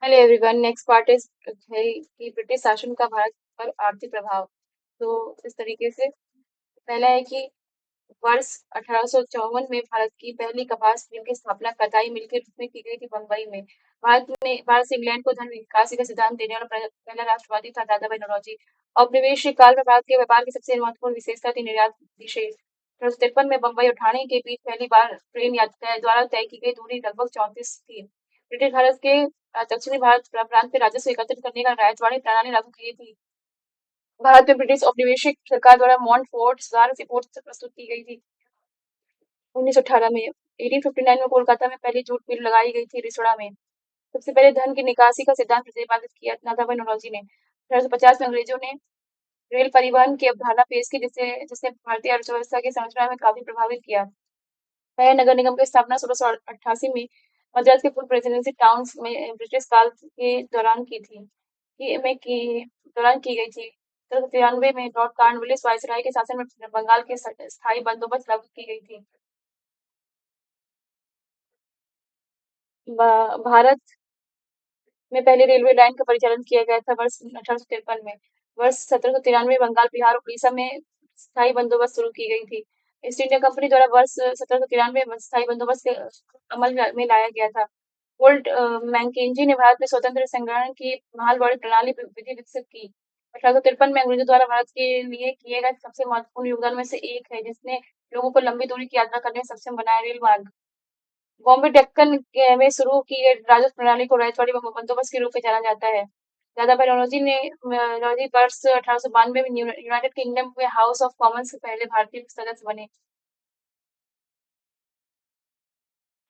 Hello everyone. Next part is है कि British शासन का भारत पर आर्थिक प्रभाव। तो इस तरीके से पहला है कि वर्ष 1854 में भारत की पहली कपास मिल की स्थापना कताई मिल के रूप में की गई थी बम्बई में। भारत से इंग्लैंड को धन निकासी का सिद्धांत देने वाला पहला राष्ट्रवादी था दादा भाई नौरोजी। औपनिवेशिक काल में भारत के व्यापार की सबसे महत्वपूर्ण विशेषता थी निर्यात विशेष। 1853 में बम्बई और ठाणे के बीच पहली बार ट्रेन यात्रा द्वारा तय की गई दूरी लगभग 34 थी। ब्रिटिश भारत के दक्षिणी भारत प्रांत में राजस्व एकत्रित करने का रयतवाड़ी प्रणाली लागू की गई थी। भारत में ब्रिटिश औपनिवेशिक सरकार द्वारा मॉन्टफोर्ट सुधार रिपोर्ट प्रस्तुत की गई थी 1918 में। 1859 में कोलकाता में पहली जूट मिल लगाई गई थी रिसोड़ा में। सबसे पहले धन की निकासी का सिद्धांत प्रतिपादित किया नाथाभाई नौरोजी ने। 1850 में अंग्रेजों ने रेल परिवहन की अवधारणा पेश की जिससे जिसने भारतीय अर्थव्यवस्था की संरचना में काफी प्रभावित किया। नए नगर निगम की स्थापना 1688 में मद्रास के पूर्व प्रेसिडेंसी टाउन्स में ब्रिटिश काल के दौरान की थी की में की दौरान की गई थी। 1793 में लॉर्ड कॉर्नवालिस वायसराय के शासन में बंगाल के स्थायी बंदोबस्त लागू की गई थी। भारत में पहली रेलवे लाइन का परिचालन किया गया था वर्ष 1853 में। वर्ष 1793 बंगाल, बिहार और उड़ीसा में स्थायी बंदोबस्त शुरू की गई थी। ईस्ट इंडिया कंपनी द्वारा वर्ष 1793 में स्थायी बंदोबस्त के अमल में लाया गया था। वोल्ट मैकेंजी ने भारत में स्वतंत्र संग्रहण की मालगाड़ी प्रणाली विधि विकसित की। 1853 में अंग्रेजों द्वारा भारत के लिए किए गए सबसे महत्वपूर्ण योगदान में से एक है जिसने लोगों को लंबी दूरी की यात्रा करने में सक्षम बनाया रेल मार्ग। बॉम्बे डेक्कन में शुरू की गई राजस्व प्रणाली को रयतवाड़ी बंदोबस्त के रूप में जाना जाता है। दादाभाई नौरोजी वर्ष 1892 में यूनाइटेड किंगडम में हाउस ऑफ कॉमन्स के पहले भारतीय सदस्य बने।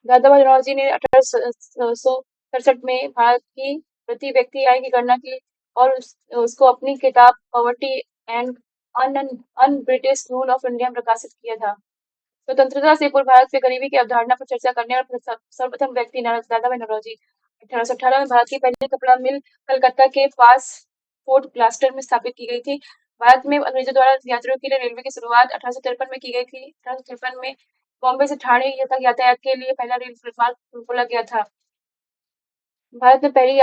दादाभाई नौरोजी ने 1867 में भारत की प्रति व्यक्ति आय की गणना की और उसको अपनी किताब poverty and un British rule of India प्रकाशित किया था। स्वतंत्रता से पूर्व भारत में गरीबी की अवधारणा पर चर्चा करने वाले सर्वप्रथम व्यक्ति दादाभाई नौरोजी। 1818 में भारत की पहली कपड़ा मिल कलकत्ता के पास फोर्ट ग्लास्टर में स्थापित की गई थी। भारत में अंग्रेजों द्वारा यात्रियों के लिए रेलवे की शुरुआत 1853 में की गई थी। 1853 में बॉम्बे से ठाणे तक यातायात के लिए पहला रेल मार्ग खोला गया था। भारत में पहली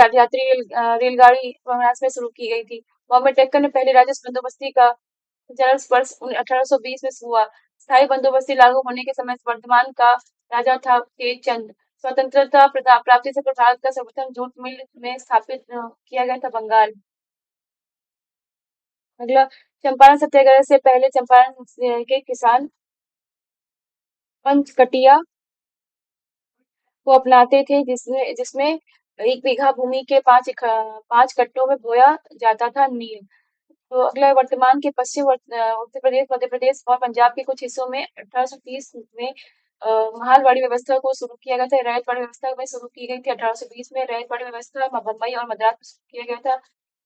रेलगाड़ी महाराष्ट्र में शुरू की गई थी। बॉम्बे डेक्कन में पहले राजस्व बंदोबस्ती का संचालन वर्ष 1820 में हुआ। स्थायी बंदोबस्ती लागू होने के समय वर्धमान का राजा था तेजचंद। स्वतंत्रता प्राप्ति से पूर्व भारत का सर्वप्रथम जूट मिल में स्थापित किया गया था बंगाल। अगला, चंपारण सत्याग्रह से पहले चंपारण के किसान पंचकटिया को अपनाते थे जिसमें जिसमें 1 बीघा भूमि के 5 कट्टों में बोया जाता था नील। तो अगला है वर्तमान के पश्चिम उत्तर प्रदेश, मध्य प्रदेश और पंजाब के कुछ हिस्सों में 1830 में महालवाड़ी व्यवस्था को शुरू किया गया था। रैयतवाड़ी व्यवस्था में शुरू की गई थी 1820 में। रैयतवाड़ी व्यवस्था बम्बई और मद्रास में शुरू किया गया था।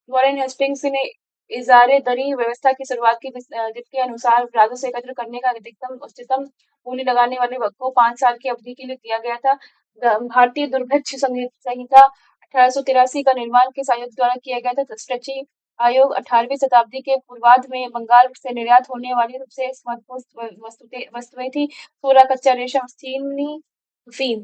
वॉरेन हेस्टिंग्स ने इजारे दरी व्यवस्था की शुरुआत की जिसके अनुसार राजस्व एकत्र करने का अधिकतम उच्चतम मूल्य लगाने वाले वर्ग को 5 साल की अवधि के लिए दिया गया था। भारतीय दुर्भिक्ष संहिता 1883 का निर्माण किस आयोग द्वारा किया गया था? स्ट्रेची आयोग। 18वीं शताब्दी के पूर्वार्ध में बंगाल से निर्यात होने वाली सबसे महत्वपूर्ण वस्तुएं थी सोना, कच्चा रेशम, चीनी, अफीम।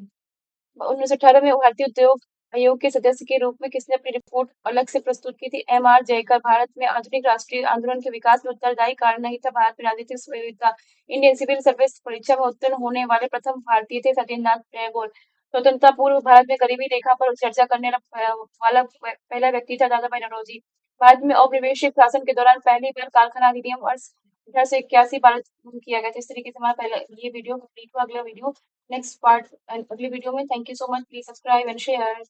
1918 में भारतीय उद्योग आयोग के सदस्य के रूप में किसने अपनी रिपोर्ट अलग से प्रस्तुत की थी? M.R. जयकर। भारत में आधुनिक राष्ट्रीय आंदोलन के विकास में उत्तरदायी कारण नहीं था भारत में राजनीतिक विविधता। इंडियन सिविल सर्विस परीक्षा में उत्तीर्ण होने वाले प्रथम भारतीय थे सत्येंद्रनाथ टैगोर। स्वतंत्रता पूर्व भारत में गरीबी रेखा पर चर्चा करने वाला पहला व्यक्ति था दादाभाई नौरोजी। भारत में औपनिवेशिक शासन के दौरान पहली बार कारखाना अधिनियम वर्ष 1881 पारित किया गया था। इस तरीके से हमारा पहला ये वीडियो कंप्लीट हुआ। अगला वीडियो नेक्स्ट पार्ट अगली वीडियो में। Thank you so much. Please subscribe and share.